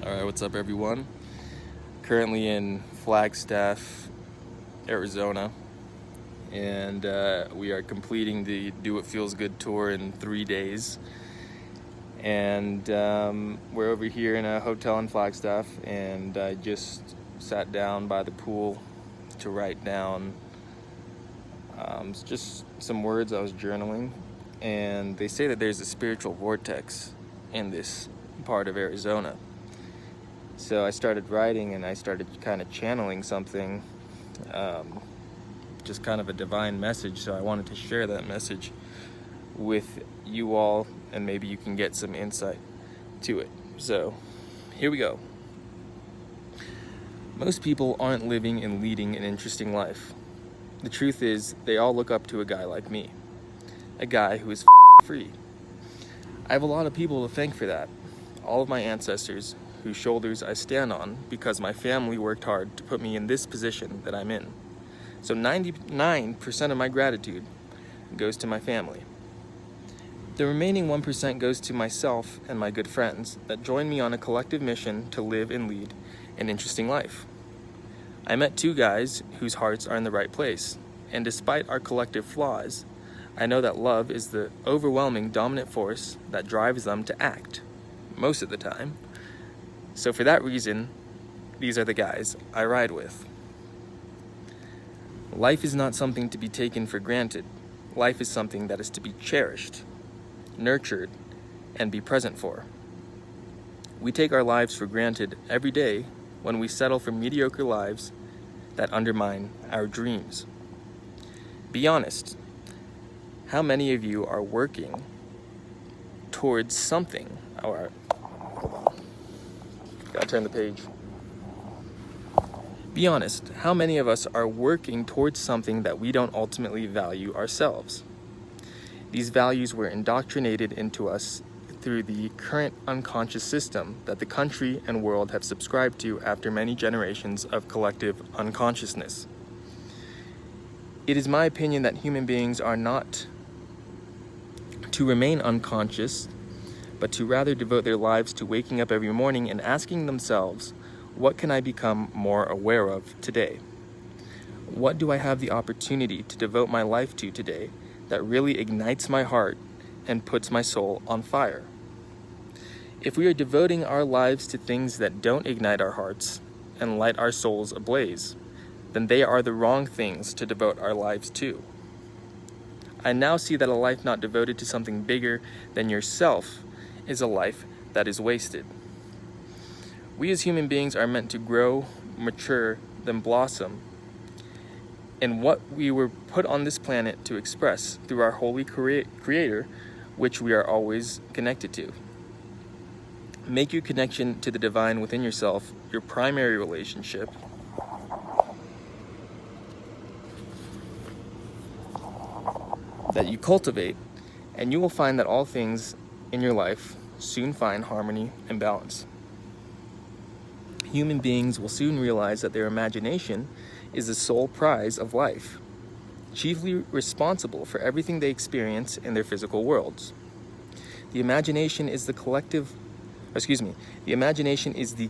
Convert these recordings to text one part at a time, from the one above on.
Alright, what's up everyone? Currently in Flagstaff, Arizona, and we are completing the Do What Feels Good tour in 3 days. And we're over here in a hotel in Flagstaff, and I just sat down by the pool to write down just some words I was journaling. And they say that there's a spiritual vortex in this part of Arizona. So I started writing, and I started kind of channeling something, just kind of a divine message. So I wanted to share that message with you all, and maybe you can get some insight to it. So here we go. Most people aren't living and leading an interesting life. The truth is, they all look up to a guy like me, a guy who is free. I have a lot of people to thank for that. All of my ancestors, whose shoulders I stand on because my family worked hard to put me in this position that I'm in. So 99% of my gratitude goes to my family. The remaining 1% goes to myself and my good friends that joined me on a collective mission to live and lead an interesting life. I met two guys whose hearts are in the right place, and despite our collective flaws, I know that love is the overwhelming dominant force that drives them to act, most of the time. So for that reason, these are the guys I ride with. Life is not something to be taken for granted. Life is something that is to be cherished, nurtured, and be present for. We take our lives for granted every day when we settle for mediocre lives that undermine our dreams. Be honest. How many of you are working towards something? All right. Gotta turn the page. Be honest, how many of us are working towards something that we don't ultimately value ourselves? These values were indoctrinated into us through the current unconscious system that the country and world have subscribed to after many generations of collective unconsciousness. It is my opinion that human beings are not to remain unconscious, but to rather devote their lives to waking up every morning and asking themselves, what can I become more aware of today? What do I have the opportunity to devote my life to today that really ignites my heart and puts my soul on fire? If we are devoting our lives to things that don't ignite our hearts and light our souls ablaze, then they are the wrong things to devote our lives to. I now see that a life not devoted to something bigger than yourself is a life that is wasted. We as human beings are meant to grow, mature, then blossom in what we were put on this planet to express through our holy creator, which we are always connected to. Make your connection to the divine within yourself your primary relationship. That you cultivate, and you will find that all things in your life soon find harmony and balance. Human beings will soon realize that their imagination is the sole prize of life, chiefly responsible for everything they experience in their physical worlds. The imagination is the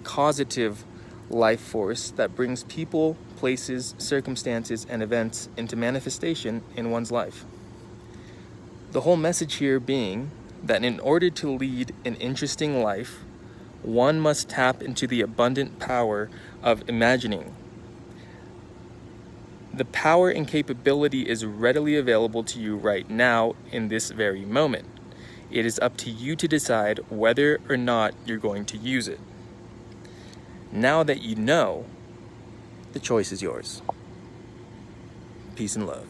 causative life force that brings people, places, circumstances, and events into manifestation in one's life. The whole message here being that in order to lead an interesting life, one must tap into the abundant power of imagining. The power and capability is readily available to you right now in this very moment. It is up to you to decide whether or not you're going to use it. Now that you know, the choice is yours. Peace and love.